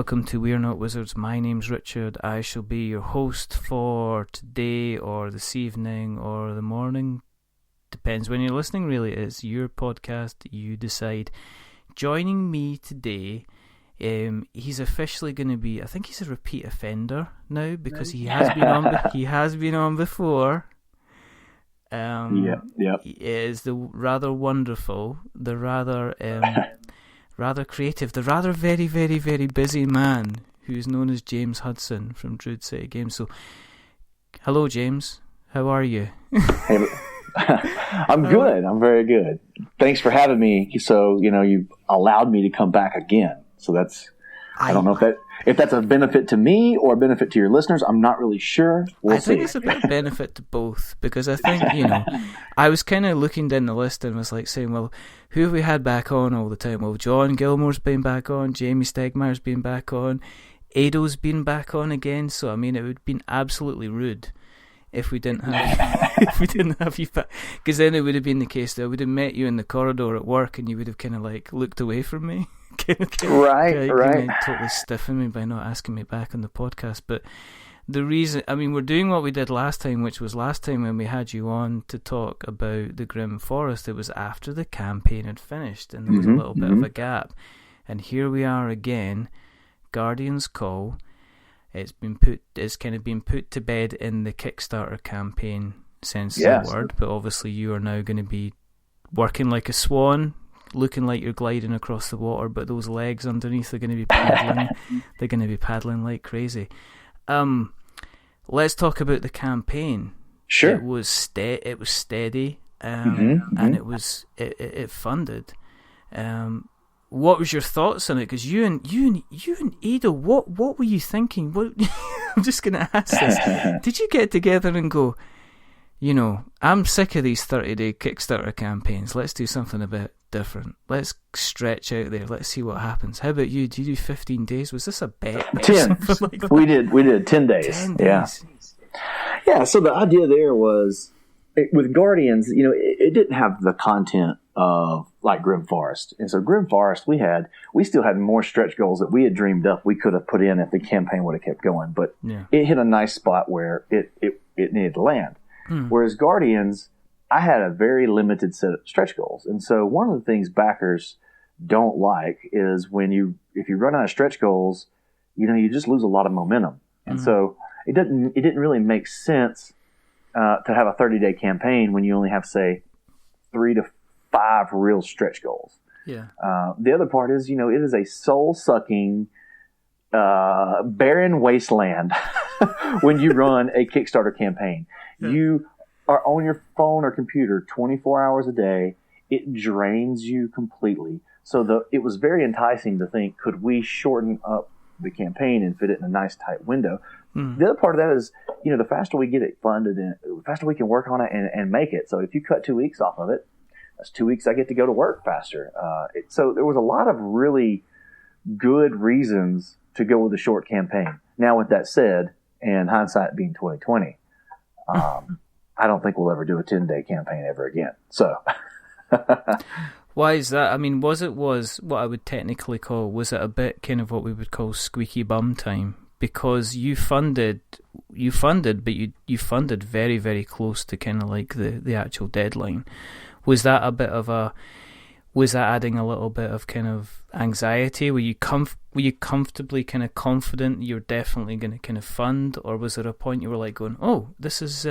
welcome to We're Not Wizards. My name's Richard. I shall be your host for today or this evening or the morning. Depends when you're listening, really. It's your podcast. You decide. Joining me today, he's officially going to be, I think he's a repeat offender now because he has been on. He has been on before. Yep. He is the rather wonderful, the rather rather creative, the rather very, very, very busy man who's known as James Hudson from Druid City Games. So, hello, James. How are you? Hey, I'm good. I'm very good. Thanks for having me. So, you allowed me to come back again. So I don't know if that's a benefit to me or a benefit to your listeners. I'm not really sure. I think it's a bit of benefit to both because I think, I was kind of looking down the list and was like saying, well, who have we had back on all the time? Well, John Gilmore's been back on, Jamie Stegmeyer's been back on, Ado's been back on again. So, I mean, it would have been absolutely rude if we didn't have you back, because then it would have been the case that I would have met you in the corridor at work and you would have kind of like looked away from me. Right. Totally stiffing me by not asking me back on the podcast. But the reason, I mean, we're doing what we did last time, which was last time when we had you on to talk about the Grim Forest. It was after the campaign had finished and there was a little bit of a gap. And here we are again, Guardian's Call. It's kind of been put to bed in the Kickstarter campaign sense of the word, but obviously you are now going to be working like a swan, looking like you're gliding across the water, but those legs underneath are going to be paddling. They're going to be paddling like crazy. Let's talk about the campaign. Sure. It was steady, and it funded. What was your thoughts on it? Because you and Edo, what were you thinking? I'm just going to ask this. Did you get together and go, I'm sick of these 30-day Kickstarter campaigns. Let's do something a bit different. Let's stretch out there. Let's see what happens. How about you? Did you do 15 days? Was this a bet? 10. Like we did 10 days. 10 days. Yeah. So the idea there was, with Guardians, it didn't have the content of like Grim Forest. And so Grim Forest, we still had more stretch goals that we had dreamed up we could have put in if the campaign would have kept going. But it hit a nice spot where it needed to land. Whereas Guardians, I had a very limited set of stretch goals. And so one of the things backers don't like is if you run out of stretch goals, you just lose a lot of momentum. And so it didn't really make sense to have a 30-day campaign when you only have, say, 3 to 5 real stretch goals. Yeah. The other part is, it is a soul-sucking, barren wasteland when you run a Kickstarter campaign. Yeah. You are on your phone or computer 24 hours a day. It drains you completely. So it was very enticing to think, could we shorten up the campaign and fit it in a nice tight window? The other part of that is, the faster we get it funded and the faster we can work on it and make it. So if you cut 2 weeks off of it, that's 2 weeks I get to go to work faster. So there was a lot of really good reasons to go with a short campaign. Now, with that said, and hindsight being 2020, I don't think we'll ever do a 10-day campaign ever again. So, why is that? I mean, was what I would technically call, was it a bit kind of what we would call squeaky bum time? Because you funded, but you funded very, very close to kind of like the actual deadline. Was that a bit of was that adding a little bit of kind of anxiety? Were you comfortably kind of confident you're definitely going to kind of fund, or was there a point you were like going, oh, this is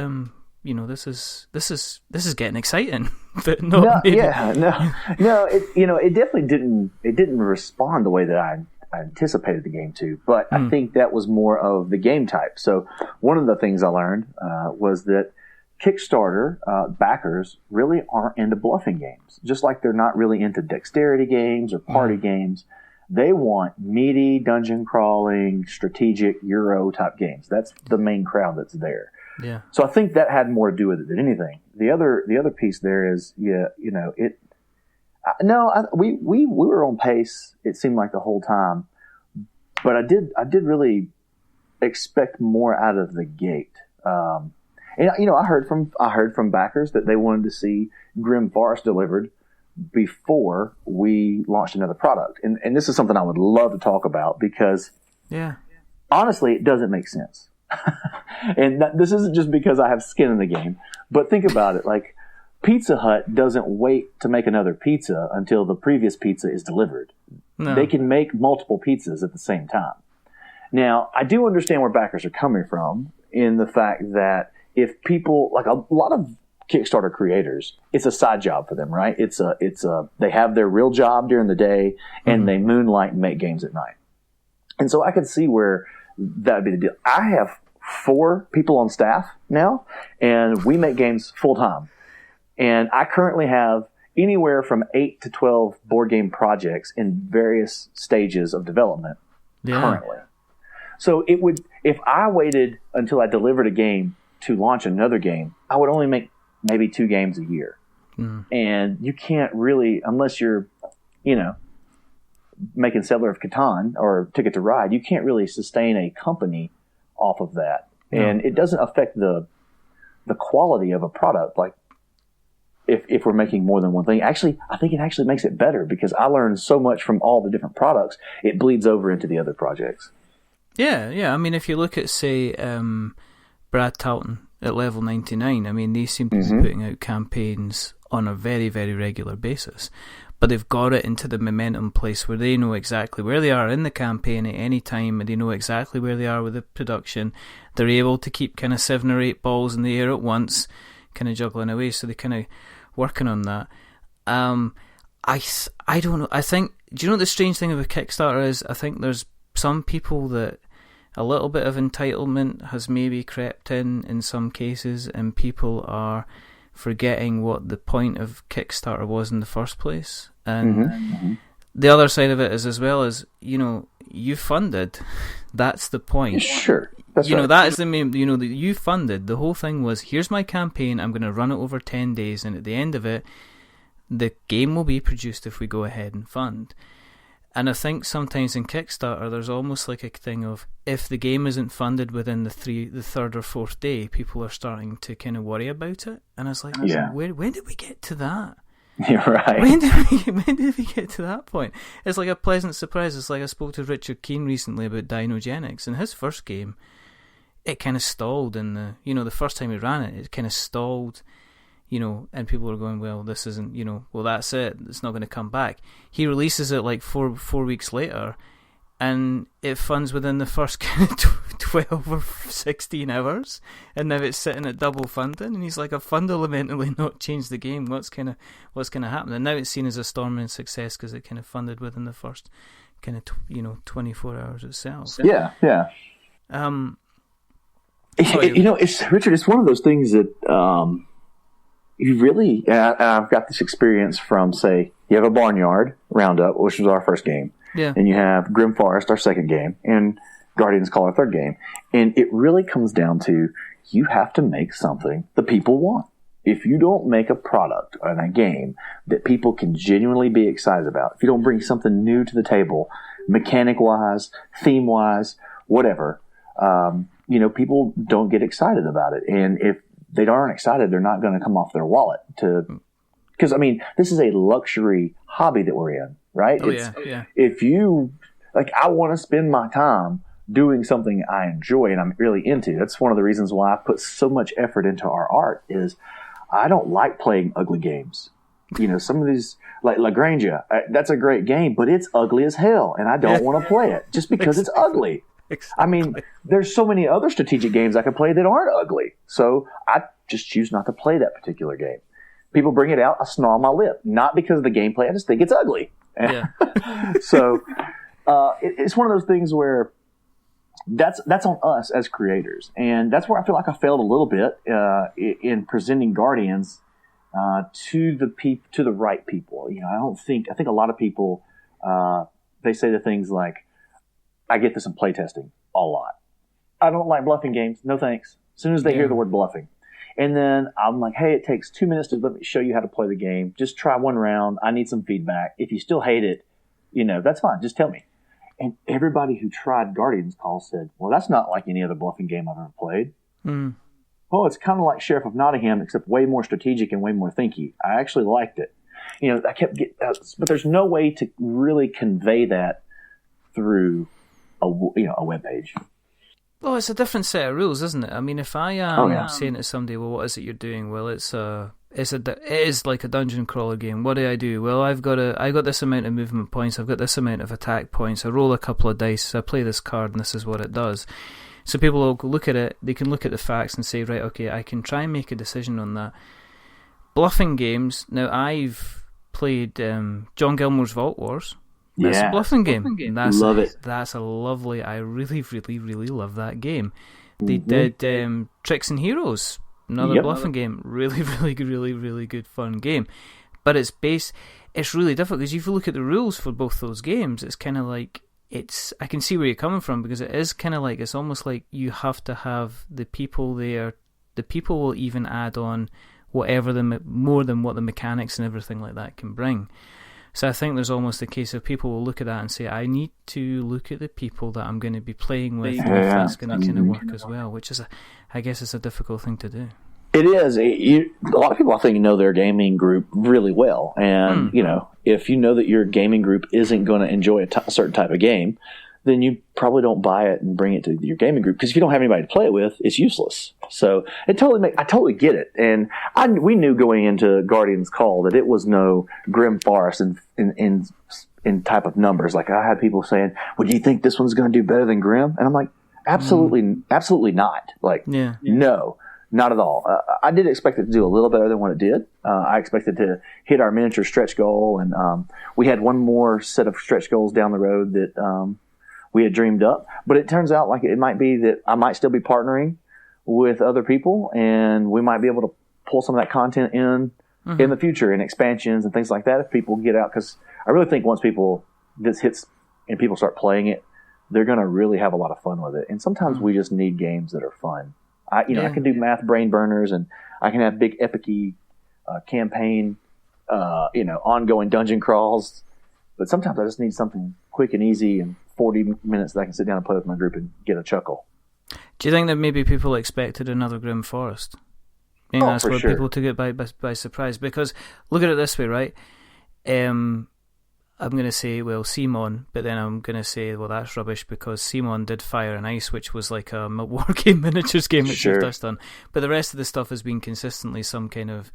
this is getting exciting, but not maybe. No. It definitely didn't. It didn't respond the way that I anticipated the game to. But I think that was more of the game type. So one of the things I learned was that Kickstarter backers really aren't into bluffing games, just like they're not really into dexterity games or party games. They want meaty, dungeon crawling, strategic Euro type games. That's the main crowd that's there. Yeah. So I think that had more to do with it than anything. The other piece there is, we were on pace. It seemed like the whole time, but I did really expect more out of the gate. And I heard from backers that they wanted to see Grim Forest delivered before we launched another product. And this is something I would love to talk about, because Yeah. Honestly, it doesn't make sense. And this isn't just because I have skin in the game, but think about it. Like, Pizza Hut doesn't wait to make another pizza until the previous pizza is delivered. No. They can make multiple pizzas at the same time. Now, I do understand where backers are coming from in the fact that if people, like a lot of Kickstarter creators, it's a side job for them, right? They have their real job during the day and they moonlight and make games at night. And so I could see where that would be the deal. I have 4 people on staff now, and we make games full time. And I currently have anywhere from 8 to 12 board game projects in various stages of development currently. So it would, if I waited until I delivered a game to launch another game, I would only make maybe 2 games a year. And you can't really, unless you're, making Settler of Catan or Ticket to Ride, you can't really sustain a company off of that. And it doesn't affect the quality of a product. Like, if we're making more than one thing, actually, I think it actually makes it better because I learned so much from all the different products. It bleeds over into the other projects. Yeah. I mean, if you look at, say, Brad Talton at Level 99, I mean, they seem to be putting out campaigns on a very, very regular basis. But they've got it into the momentum place where they know exactly where they are in the campaign at any time, and they know exactly where they are with the production. They're able to keep kind of 7 or 8 balls in the air at once, kind of juggling away, so they're kind of working on that. I don't know. I think, do you know what the strange thing about Kickstarter is? I think there's some people that a little bit of entitlement has maybe crept in some cases, and people are forgetting what the point of Kickstarter was in the first place. And the other side of it is, as well as, you funded. That's the point. Sure. That's right. That is the main, that you funded. The whole thing was, here's my campaign, I'm going to run it over 10 days, and at the end of it, the game will be produced if we go ahead and fund. And I think sometimes in Kickstarter, there's almost like a thing of, if the game isn't funded within the 3rd or 4th day, people are starting to kind of worry about it. And I was like, when did we get to that? You're right. When did we get to that point? It's like a pleasant surprise. It's like I spoke to Richard Keane recently about Dinogenics, and his first game, it kind of stalled in the first time he ran it, it kind of stalled. And people were going, well, this isn't, well, that's it. It's not going to come back. He releases it like four weeks later, and it funds within the first kind of 12 or 16 hours, and now it's sitting at double funding. And he's like, I've fundamentally not changed the game. What's going to happen? And now it's seen as a storming success because it kind of funded within the first kind of 24 hours itself. Yeah. Richard. It's one of those things that. You really, I've got this experience from, say, you have a Barnyard Roundup, which was our first game. Yeah. And you have Grim Forest, our second game, and Guardians Call, our third game. And it really comes down to, you have to make something the people want. If you don't make a product and a game that people can genuinely be excited about, if you don't bring something new to the table, mechanic-wise, theme-wise, whatever, people don't get excited about it. And if they aren't excited, they're not going to come off their wallet because this is a luxury hobby that we're in, right? Oh, yeah. If you, I want to spend my time doing something I enjoy and I'm really into. That's one of the reasons why I put so much effort into our art is I don't like playing ugly games. Some of these, like La Granja, that's a great game, but it's ugly as hell, and I don't want to play it just because it's ugly. Exactly. There's so many other strategic games I could play that aren't ugly. So I just choose not to play that particular game. People bring it out, I snarl my lip. Not because of the gameplay, I just think it's ugly. Yeah. So it's one of those things where that's on us as creators. And that's where I feel like I failed a little bit in presenting Guardians to the right people. I think a lot of people, they say the things like, I get this in playtesting a lot. I don't like bluffing games. No thanks. As soon as they hear the word bluffing. And then I'm like, hey, it takes 2 minutes to let me show you how to play the game. Just try one round. I need some feedback. If you still hate it, that's fine. Just tell me. And everybody who tried Guardians Call said, well, that's not like any other bluffing game I've ever played. Oh, it's kind of like Sheriff of Nottingham, except way more strategic and way more thinky. I actually liked it. I kept getting, but there's no way to really convey that through a web page. Well, it's a different set of rules, isn't it? I mean, if I am saying to somebody, well, what is it you're doing? Well, it is like a dungeon crawler game. What do? Well, I got this amount of movement points, I've got this amount of attack points, I roll a couple of dice, I play this card, and this is what it does. So people will look at it, they can look at the facts and say, right, okay, I can try and make a decision on that. Bluffing games, now I've played John Gilmore's Vault Wars. That's a bluffing game. Love it. That's a lovely, I really, really, really love that game. They did Tricks and Heroes, another bluffing game. Really, really, really, really good fun game. But it's really difficult because if you look at the rules for both those games, it's kind of like, I can see where you're coming from, because it is kind of like, it's almost like you have to have the people there. The people will even add on whatever more than what the mechanics and everything like that can bring. So I think there's almost a case of people will look at that and say, I need to look at the people that I'm going to be playing with, if that's going to kind of work as well, which is, I guess it's a difficult thing to do. It is. A lot of people, I think, know their gaming group really well. And, if you know that your gaming group isn't going to enjoy a certain type of game, then you probably don't buy it and bring it to your gaming group, because if you don't have anybody to play it with, it's useless. So I totally get it. And we knew going into Guardian's Call that it was no Grim Forest in type of numbers. Like, I had people saying, well, do you think this one's going to do better than Grim? And I'm like, absolutely not. Like, no, not at all. I did expect it to do a little better than what it did. I expected to hit our miniature stretch goal. And we had one more set of stretch goals down the road that we had dreamed up. But it turns out like it might be that I might still be partnering with other people, and we might be able to pull some of that content in the future, in expansions and things like that, if people get out. Because I really think once this hits and people start playing it, they're going to really have a lot of fun with it. And sometimes we just need games that are fun. I can do math brain burners, and I can have big epic-y campaign, ongoing dungeon crawls. But sometimes I just need something quick and easy and 40 minutes that I can sit down and play with my group and get a chuckle. Do you think that maybe people expected another Grim Forest? I think that's where people took it by surprise. Because look at it this way, right? I'm going to say, well, Simon, but then I'm going to say, well, that's rubbish, because Simon did Fire and Ice, which was like a war game, miniatures game, which you've touched on. But the rest of the stuff has been consistently some kind of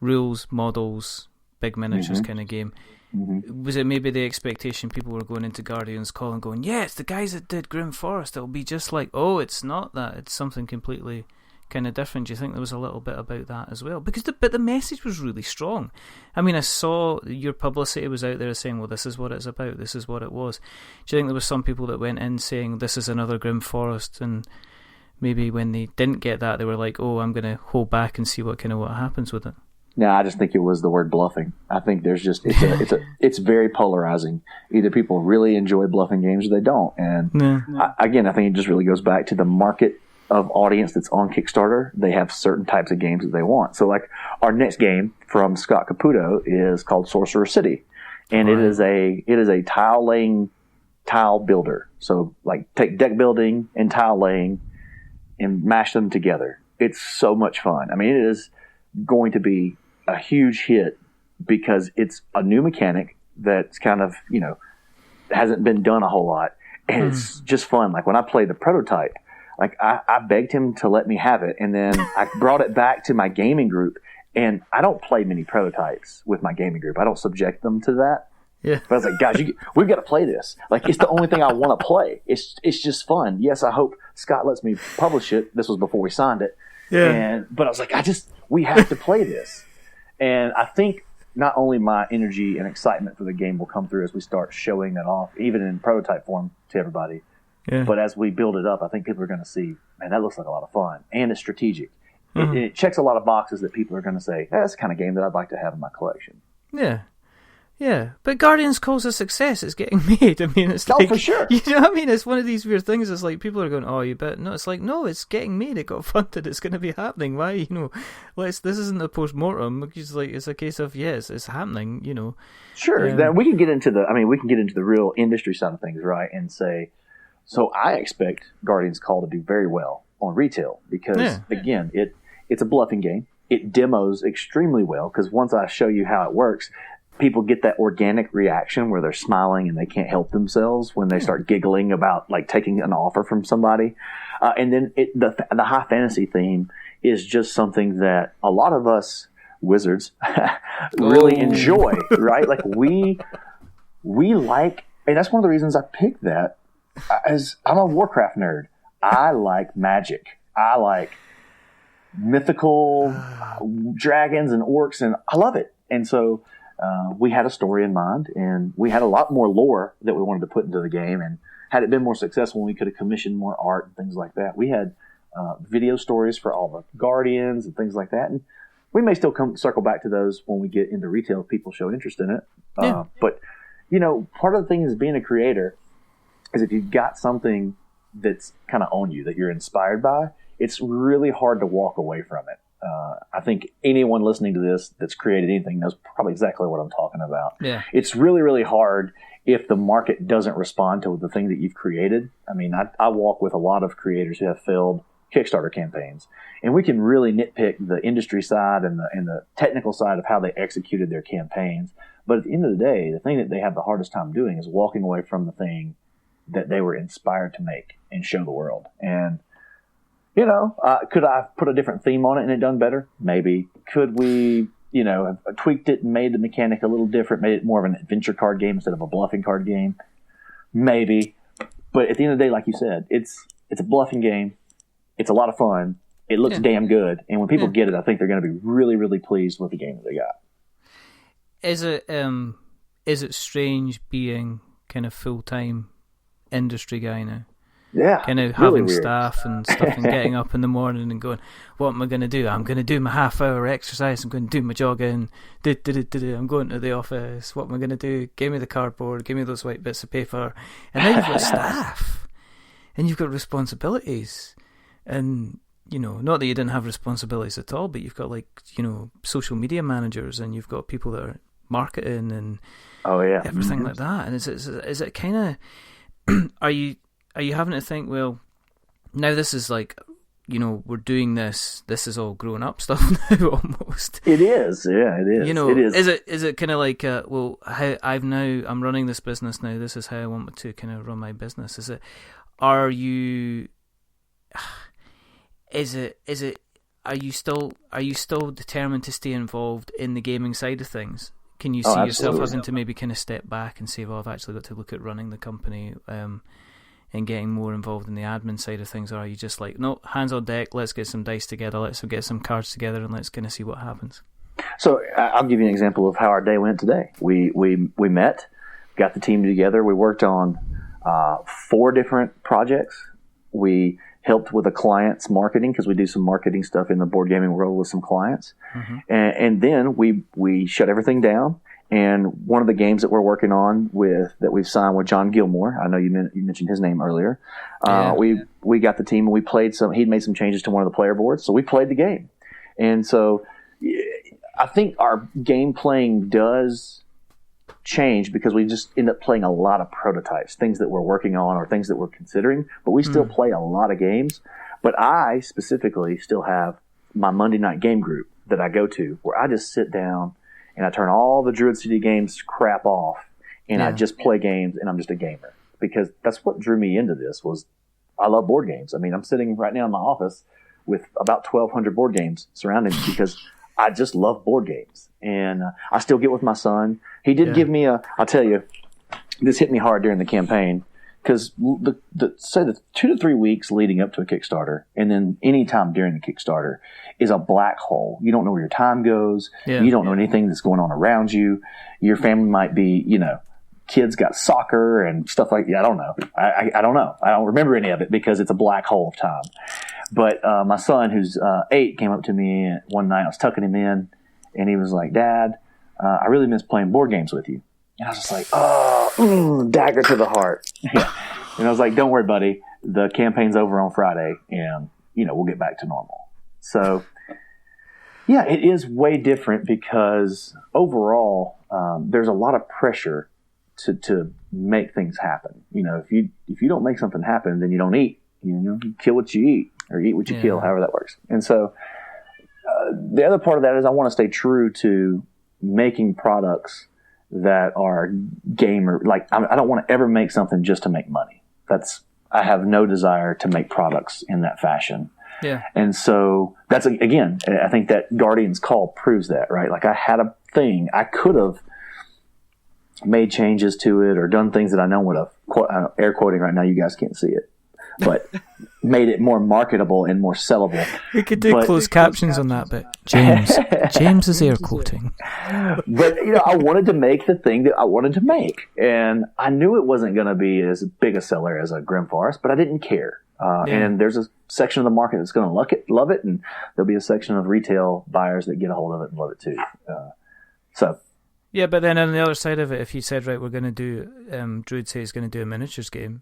rules, models, big miniatures kind of game. Was it maybe the expectation people were going into Guardian's Call and going, yeah, it's the guys that did Grim Forest, it'll be just like, oh, it's not that, it's something completely kind of different? Do you think there was a little bit about that as well? Because the message was really strong. I mean, I saw your publicity was out there saying, well, this is what it's about, this is what it was. Do you think there was some people that went in saying, this is another Grim Forest, and maybe when they didn't get that, they were like, oh, I'm going to hold back and see what happens with it? No, I just think it was the word bluffing. I think there's just it's very polarizing. Either people really enjoy bluffing games or they don't. And I think it just really goes back to the market of audience that's on Kickstarter. They have certain types of games that they want. So like our next game from Scott Caputo is called Sorcerer City, and it is a tile laying tile builder. So like take deck building and tile laying and mash them together. It's so much fun. I mean, it is going to be a huge hit because it's a new mechanic that's kind of, hasn't been done a whole lot. And it's just fun. Like when I played the prototype, like I begged him to let me have it. And then I brought it back to my gaming group, and I don't play many prototypes with my gaming group. I don't subject them to that. Yeah. But I was like, guys, we've got to play this. Like, it's the only thing I want to play. It's just fun. Yes, I hope Scott lets me publish it. This was before we signed it. Yeah. But I was like, we have to play this. And I think not only my energy and excitement for the game will come through as we start showing that off, even in prototype form to everybody. Yeah. But as we build it up, I think people are going to see, man, that looks like a lot of fun. And it's strategic. It checks a lot of boxes that people are going to say, that's the kind of game that I'd like to have in my collection. Yeah. Yeah, but Guardians calls a success. It's getting made. I mean, it's like, for sure. You know what I mean? It's one of these weird things. It's like people are going, "Oh, you bet." No, it's like, no, it's getting made. It got funded. It's going to be happening. Why? This isn't a post-mortem. It's a case of yes, it's happening. Sure. Then we can get into the real industry side of things, right? And say, so I expect Guardians Call to do very well on retail because again, it's a bluffing game. It demos extremely well because once I show you how it works. people get that organic reaction where they're smiling and they can't help themselves when they start giggling about like taking an offer from somebody. And then the high fantasy theme is just something that a lot of us wizards really enjoy, right? Like we like, and that's one of the reasons I picked that, as I'm a Warcraft nerd. I like magic. I like mythical dragons and orcs, and I love it. And so we had a story in mind, and we had a lot more lore that we wanted to put into the game. And had it been more successful, we could have commissioned more art and things like that. We had video stories for all the Guardians and things like that. And we may still circle back to those when we get into retail if people show interest in it. But, part of the thing is being a creator is if you've got something that's kind of on you that you're inspired by, it's really hard to walk away from it. I think anyone listening to this that's created anything knows probably exactly what I'm talking about. Yeah. It's really, really hard if the market doesn't respond to the thing that you've created. I mean, I walk with a lot of creators who have failed Kickstarter campaigns, and we can really nitpick the industry side and the technical side of how they executed their campaigns. But at the end of the day, the thing that they have the hardest time doing is walking away from the thing that they were inspired to make and show the world. And could I have put a different theme on it and it done better? Maybe. Could we, have tweaked it and made the mechanic a little different, made it more of an adventure card game instead of a bluffing card game? Maybe. But at the end of the day, like you said, it's a bluffing game. It's a lot of fun. It looks damn good. And when people get it, I think they're going to be really, really pleased with the game that they got. Is it strange being kind of full-time industry guy now? Yeah, kind of really having weird. Staff and stuff and getting up in the morning and going, what am I going to do? I'm going to do my half-hour exercise. I'm going to do my jogging. I'm going to the office. What am I going to do? Give me the cardboard. Give me those white bits of paper. And now you've got staff. And you've got responsibilities. And, not that you didn't have responsibilities at all, but you've got social media managers, and you've got people that are marketing and everything like that. And is it kind of... Are you having to think, well, now this is we're doing this is all grown up stuff now almost. It is, yeah, it is. It is. Is it kind of like, I'm running this business now, this is how I want to kind of run my business. Are you still determined to stay involved in the gaming side of things? Can you see yourself having to maybe kind of step back and say, well, I've actually got to look at running the company, and getting more involved in the admin side of things? Or are you just like, no, hands on deck, let's get some dice together, let's get some cards together, and let's kind of see what happens? So I'll give you an example of how our day went today. We met, got the team together. We worked on 4 different projects. We helped with a client's marketing because we do some marketing stuff in the board gaming world with some clients. Mm-hmm. And then we shut everything down. And one of the games that we're working on that we've signed with John Gilmore, I know you mentioned his name earlier. We got the team and we played he'd made some changes to one of the player boards. So we played the game. And so I think our game playing does change because we just end up playing a lot of prototypes, things that we're working on or things that we're considering, but we still play a lot of games. But I specifically still have my Monday night game group that I go to where I just sit down and I turn all the Druid City Games crap off, and I just play games, and I'm just a gamer. Because that's what drew me into this was I love board games. I mean, I'm sitting right now in my office with about 1,200 board games surrounding me because I just love board games. And I still get with my son. He did give me I'll tell you, this hit me hard during the campaign. Because say the 2 to 3 weeks leading up to a Kickstarter, and then any time during the Kickstarter is a black hole. You don't know where your time goes. Yeah. You don't know anything that's going on around you. Your family might be, kids got soccer and stuff like that. I don't know. I don't know. I don't remember any of it because it's a black hole of time. But my son, who's 8, came up to me one night. I was tucking him in, and he was like, "Dad, I really miss playing board games with you." And I was just like, dagger to the heart. Yeah. And I was like, don't worry, buddy. The campaign's over on Friday, and, we'll get back to normal. So, yeah, it is way different because overall, there's a lot of pressure to make things happen. If you don't make something happen, then you don't eat. You kill what you eat or eat what you kill, however that works. And so the other part of that is I want to stay true to making products that are gamer. Like, I don't want to ever make something just to make money. I have no desire to make products in that fashion. Yeah. And so that's, again, I think that Guardian's Call proves that, right? Like, I had a thing. I could have made changes to it or done things that I know would have, air quoting right now, you guys can't see it, but made it more marketable and more sellable. We could do closed captions on that bit. James is air quoting. But, I wanted to make the thing that I wanted to make. And I knew it wasn't going to be as big a seller as a Grim Forest, but I didn't care. And there's a section of the market that's going to love it, and there'll be a section of retail buyers that get a hold of it and love it too. Yeah, but then on the other side of it, if you said, right, we're going to do, Druid say he's going to do a miniatures game,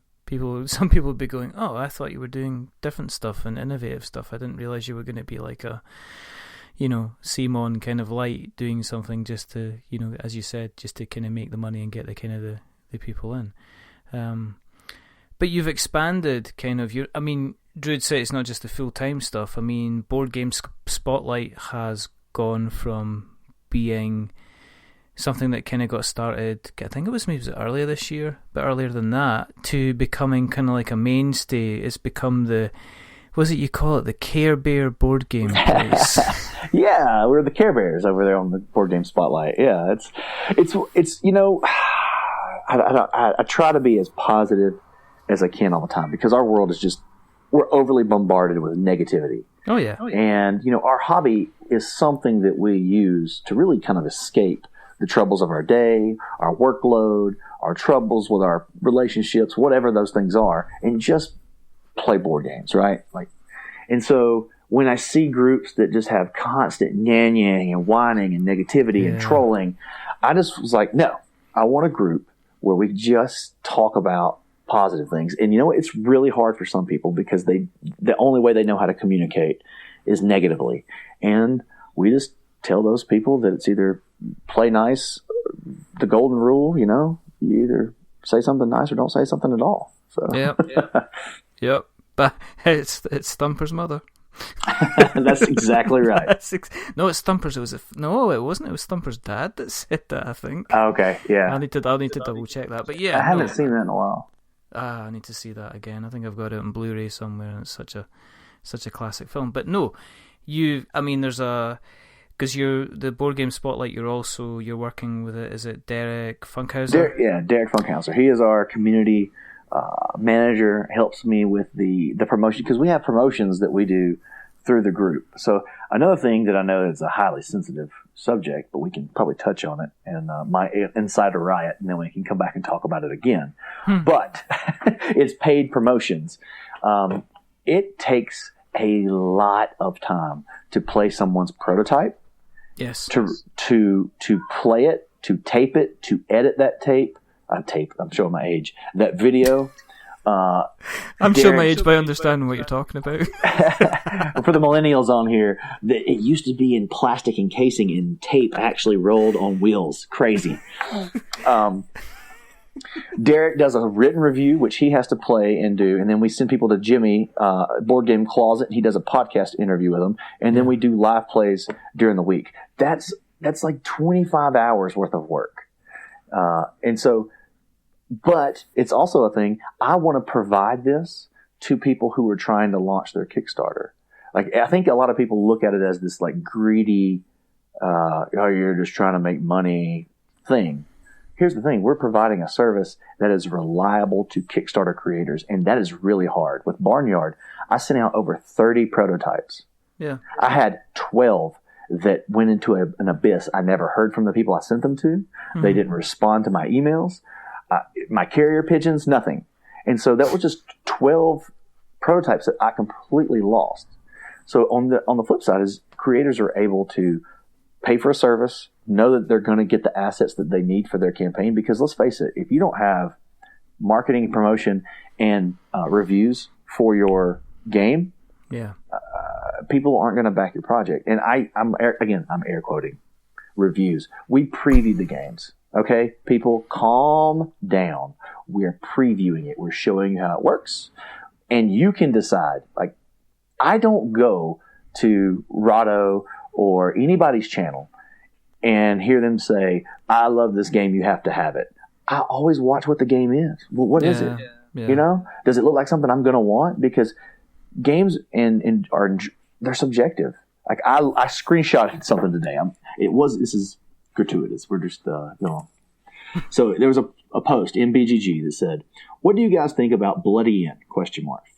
some people would be going, oh, I thought you were doing different stuff and innovative stuff. I didn't realize you were going to be like a, CMON kind of light, doing something just to, as you said, just to kind of make the money and get the kind of the people in. But you've expanded kind of Druid say it's not just the full-time stuff. I mean, Board Game Spotlight has gone from being something that kind of got started, I think it was earlier this year, but earlier than that, to becoming kind of like a mainstay. It's become the Care Bear board game place. Yeah, we're the Care Bears over there on the Board Game Spotlight. Yeah, it's I try to be as positive as I can all the time, because our world is we're overly bombarded with negativity. Oh yeah. And, our hobby is something that we use to really kind of escape the troubles of our day, our workload, our troubles with our relationships, whatever those things are, and just play board games, right? And so when I see groups that just have constant nyan and whining and negativity and trolling, I just was like, no, I want a group where we just talk about positive things. And it's really hard for some people, because the only way they know how to communicate is negatively. And we just tell those people that it's either play nice, the golden rule, you either say something nice or don't say something at all. So Yep. But it's Thumper's mother. That's exactly right. No, it's Thumper's. No, it wasn't. It was Thumper's dad that said that, I think. Okay, yeah. I need to double check that. But yeah, I haven't seen that in a while. I need to see that again. I think I've got it on Blu-ray somewhere, and it's such a classic film. But no, there's because you're the Board Game Spotlight. You're working with it. Is it Derek Funkhauser? Derek Funkhauser. He is our community manager. Helps me with the promotion, because we have promotions that we do through the group. So another thing that I know is a highly sensitive subject, but we can probably touch on it and my insider riot, and then we can come back and talk about it again. But it's paid promotions. It takes a lot of time to play someone's prototype. Yes. To play it, to tape it, to edit that tape. I'm showing my age. That video. I'm showing my age by understanding what you're talking about. For the millennials on here, it used to be in plastic encasing and tape actually rolled on wheels. Crazy. Derek does a written review, which he has to play and do, and then we send people to Jimmy, Board Game Closet, and he does a podcast interview with them, and then we do live plays during the week. That's like 25 hours worth of work. And so, but it's also a thing, I want to provide this to people who are trying to launch their Kickstarter. Like, I think a lot of people look at it as this like greedy, you're just trying to make money thing. Here's the thing. We're providing a service that is reliable to Kickstarter creators, and that is really hard. With Barnyard, I sent out over 30 prototypes. Yeah. I had 12 that went into an abyss. I never heard from the people I sent them to. Mm-hmm. They didn't respond to my emails. My carrier pigeons, nothing. And so that was just 12 prototypes that I completely lost. So on the flip side is creators are able to pay for a service, know that they're going to get the assets that they need for their campaign. Because let's face it, if you don't have marketing, promotion, and reviews for your game, people aren't going to back your project. And I'm air quoting reviews. We preview the games. Okay, people, calm down. We're previewing it. We're showing you how it works, and you can decide. Like, I don't go to Rahdo or anybody's channel and hear them say, I love this game, you have to have it. I always watch what the game is. Well, what is it? Yeah. You know, does it look like something I'm going to want? Because games they're subjective. Like I screenshotted something today. This is gratuitous. We're just going. So there was a post in BGG that said, "What do you guys think about Bloody End?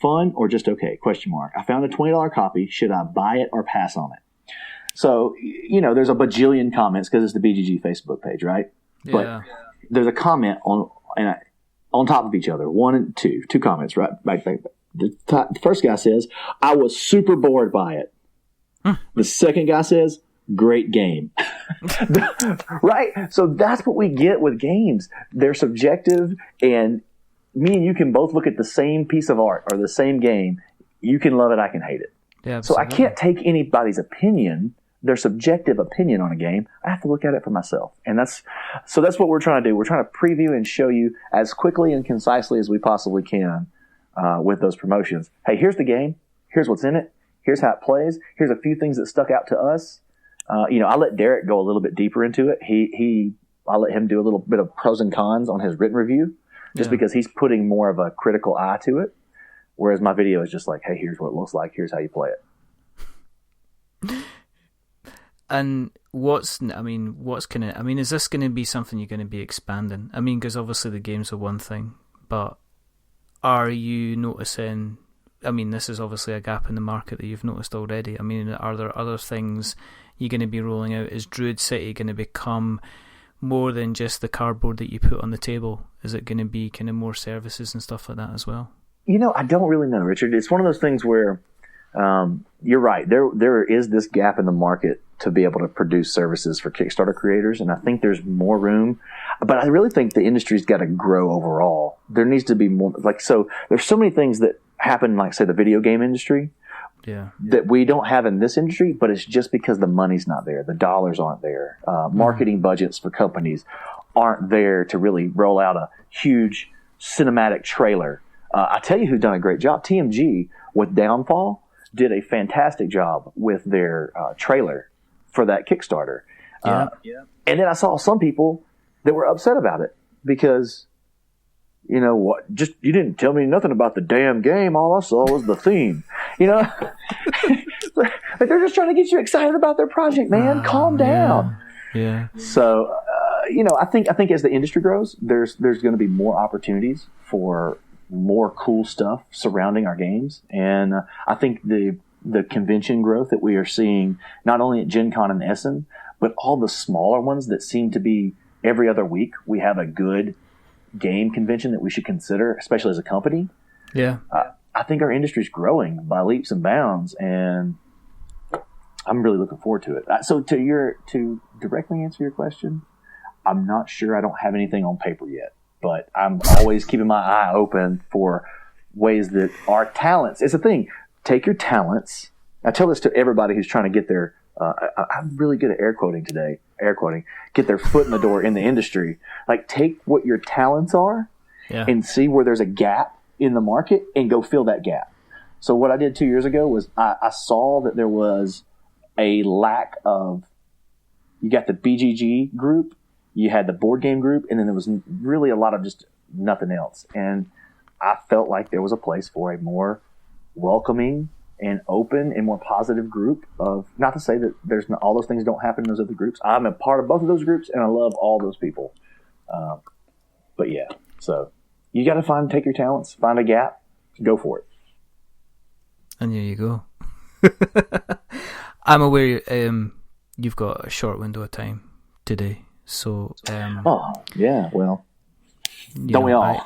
Fun or just okay? I found a $20 copy. Should I buy it or pass on it?" So there's a bajillion comments because it's the BGG Facebook page, right? Yeah. But there's a comment on top of each other. One and two comments, right? The first guy says, "I was super bored by it." The second guy says, "Great game." Right? So that's what we get with games. They're subjective, and me and you can both look at the same piece of art or the same game. You can love it, I can hate it. Yeah, so I can't take anybody's opinion, their subjective opinion on a game. I have to look at it for myself. And that's what we're trying to do. We're trying to preview and show you as quickly and concisely as we possibly can with those promotions. Hey, here's the game. Here's what's in it. Here's how it plays. Here's a few things that stuck out to us. I let Derek go a little bit deeper into it. I let him do a little bit of pros and cons on his written review, just because he's putting more of a critical eye to it. Whereas my video is just like, hey, here's what it looks like. Here's how you play it. And is this going to be something you're going to be expanding? I mean, because obviously the games are one thing, but are you noticing? I mean, this is obviously a gap in the market that you've noticed already. I mean, are there other things you're going to be rolling out? Is Druid City going to become more than just the cardboard that you put on the table? Is it going to be kind of more services and stuff like that as well? I don't really know, Richard. It's one of those things where you're right. There is this gap in the market to be able to produce services for Kickstarter creators, and I think there's more room. But I really think the industry's got to grow overall. There needs to be more. There's so many things that happen, like, say, the video game industry, that we don't have in this industry, but it's just because the money's not there. The dollars aren't there. Marketing budgets for companies aren't there to really roll out a huge cinematic trailer. I tell you who's done a great job. TMG with Downfall did a fantastic job with their trailer for that Kickstarter. And then I saw some people that were upset about it because, you didn't tell me nothing about the damn game. All I saw was the theme. Like they're just trying to get you excited about their project, man. Calm down. Yeah. So, I think as the industry grows, there's going to be more opportunities for more cool stuff surrounding our games. And I think the convention growth that we are seeing, not only at Gen Con and Essen, but all the smaller ones that seem to be every other week, we have a good game convention that we should consider, especially as a company. Yeah. I think our industry is growing by leaps and bounds, and I'm really looking forward to it. So to directly answer your question, I'm not sure. I don't have anything on paper yet, but I'm always keeping my eye open for ways that our talents. It's a thing. Take your talents. I tell this to everybody who's trying to get their. I'm really good at air quoting today. Air quoting. Get their foot in the door in the industry. Like, take what your talents are and see where there's a gap in the market and go fill that gap. So what I did 2 years ago was I saw that there was a lack of. You got the BGG group, you had the board game group, and then there was really a lot of just nothing else. And I felt like there was a place for a more welcoming and open and more positive group of, not to say that there's all those things don't happen in those other groups. I'm a part of both of those groups, and I love all those people. But yeah, so you got to take your talents, find a gap, go for it. And there you go. I'm aware you've got a short window of time today, so don't we all?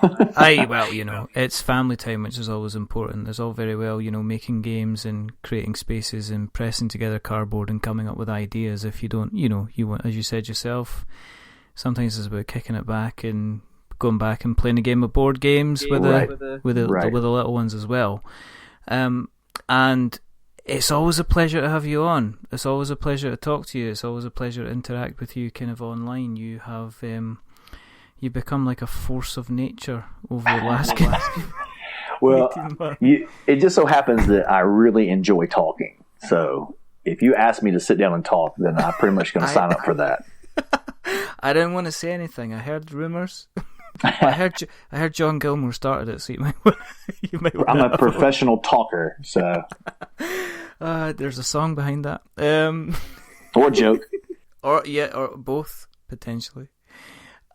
It's family time, which is always important. There's all very well, making games and creating spaces and pressing together cardboard and coming up with ideas. If you don't, you want, as you said yourself, sometimes it's about kicking it back and going back and playing a game of board games with the little ones as well. And it's always a pleasure to have you on. It's always a pleasure to talk to you. It's always a pleasure to interact with you kind of online. You have you become like a force of nature over the last Well, it just so happens that I really enjoy talking. So if you ask me to sit down and talk, then I'm pretty much going to sign up for that. I didn't want to say anything. I heard rumors. I heard John Gilmore started it, so you might. I'm a professional talker, so. There's a song behind that. Or joke. or both potentially.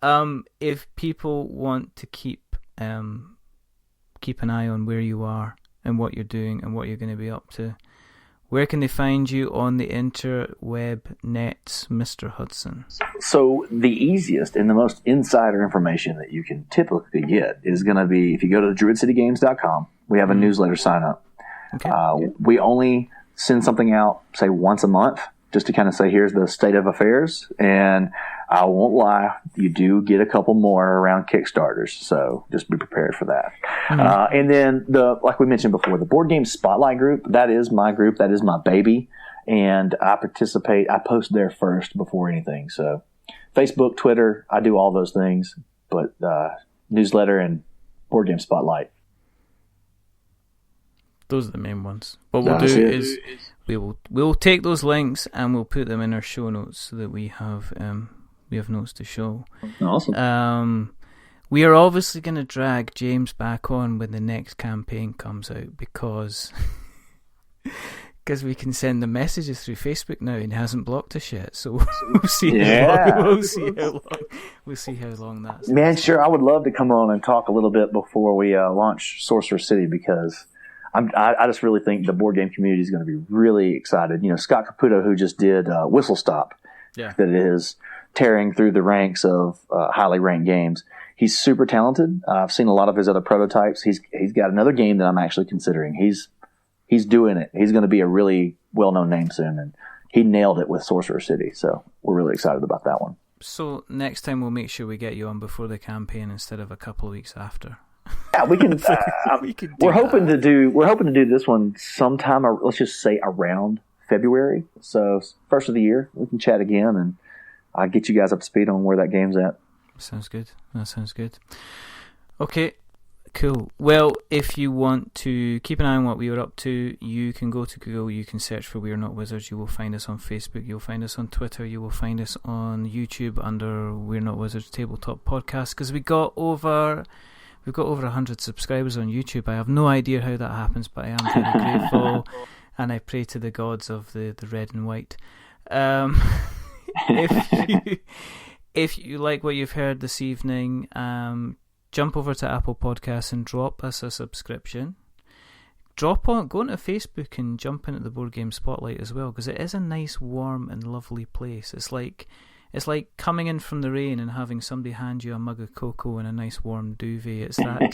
If people want to keep an eye on where you are and what you're doing and what you're going to be up to, where can they find you on the interweb nets, Mr. Hudson? So the easiest and the most insider information that you can typically get is going to be if you go to druidcitygames.com. We have a newsletter sign up. Okay. We only send something out, say, once a month, just to kind of say, here's the state of affairs. And I won't lie, you do get a couple more around Kickstarters, so just be prepared for that. Mm-hmm. And then, like we mentioned before, the Board Game Spotlight group, that is my group, that is my baby, and I post there first before anything. So Facebook, Twitter, I do all those things, but newsletter and Board Game Spotlight. Those are the main ones. What we'll do is we'll take those links and we'll put them in our show notes so that we have notes to show. Awesome. We are obviously going to drag James back on when the next campaign comes out because we can send the messages through Facebook now and he hasn't blocked us yet. So we'll see. We'll see how long that's. Man, sure. I would love to come on and talk a little bit before we launch Sorcerer City because I just really think the board game community is going to be really excited. You know, Scott Caputo, who just did Whistle Stop, that is tearing through the ranks of highly ranked games. He's super talented. I've seen a lot of his other prototypes. He's got another game that I'm actually considering. He's doing it. He's going to be a really well-known name soon, and he nailed it with Sorcerer City. So we're really excited about that one. So next time we'll make sure we get you on before the campaign instead of a couple of weeks after. Yeah, we can. We're hoping to do this one sometime. Let's just say around February. So first of the year, we can chat again, and I'll get you guys up to speed on where that game's at. Sounds good. That sounds good. Okay, cool. Well, if you want to keep an eye on what we are up to, you can go to Google. You can search for We're Not Wizards. You will find us on Facebook. You'll find us on Twitter. You will find us on YouTube under We're Not Wizards Tabletop Podcast because we've got over 100 subscribers on YouTube. I have no idea how that happens, but I am very grateful, and I pray to the gods of the red and white. If you like what you've heard this evening, jump over to Apple Podcasts and drop us a subscription. Go onto Facebook and jump into the Board Game Spotlight as well, because it is a nice, warm, and lovely place. It's like coming in from the rain and having somebody hand you a mug of cocoa and a nice warm duvet. It's that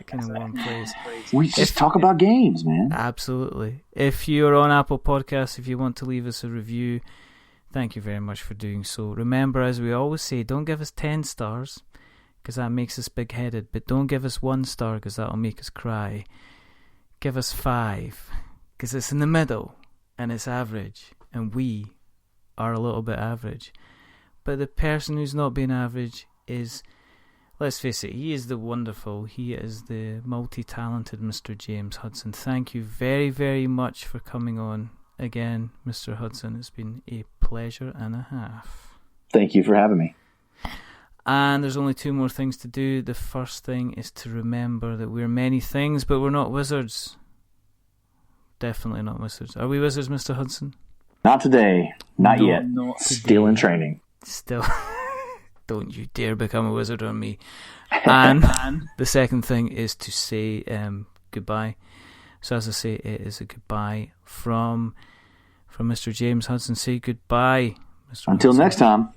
kind of warm place. We just talk about games, man. Absolutely. If you're on Apple Podcasts, if you want to leave us a review, thank you very much for doing so. Remember, as we always say, don't give us 10 stars because that makes us big-headed, but don't give us 1 star because that'll make us cry. Give us 5 because it's in the middle and it's average, and we are a little bit average. But the person who's not being average is, let's face it, he is the multi-talented Mr. James Hudson. Thank you very, very much for coming on again, Mr. Hudson. It's been a pleasure and a half. Thank you for having me. And there's only 2 more things to do. The first thing is to remember that we're many things, but we're not wizards. Definitely not wizards. Are we wizards, Mr. Hudson? Not today. Not yet. Still in training. Still. Don't you dare become a wizard on me. And the second thing is to say goodbye. So as I say, it is a goodbye from Mr. James Hudson. Say goodbye, Mr. Until Hudson. next time.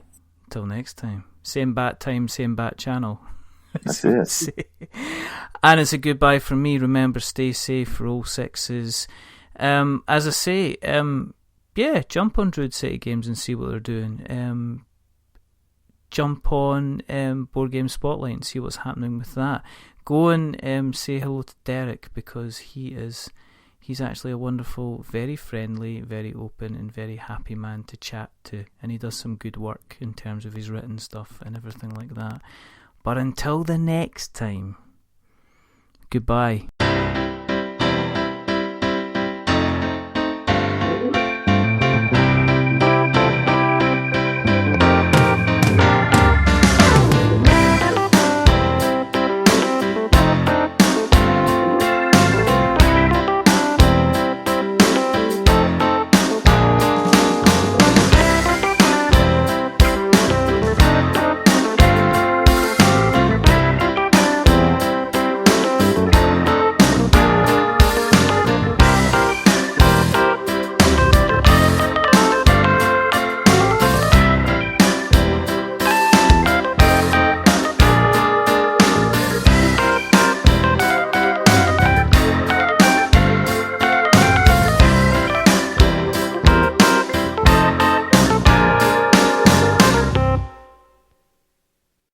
Until next time. Same bat time, same bat channel. That's it. And it's a goodbye from me. Remember, stay safe, roll 6s. As I say, jump on Druid City Games and see what they're doing. Jump on Board Game Spotlight and see what's happening with that. Go and say hello to Derek because he's actually a wonderful, very friendly, very open and very happy man to chat to, and he does some good work in terms of his written stuff and everything like that. But until the next time, goodbye.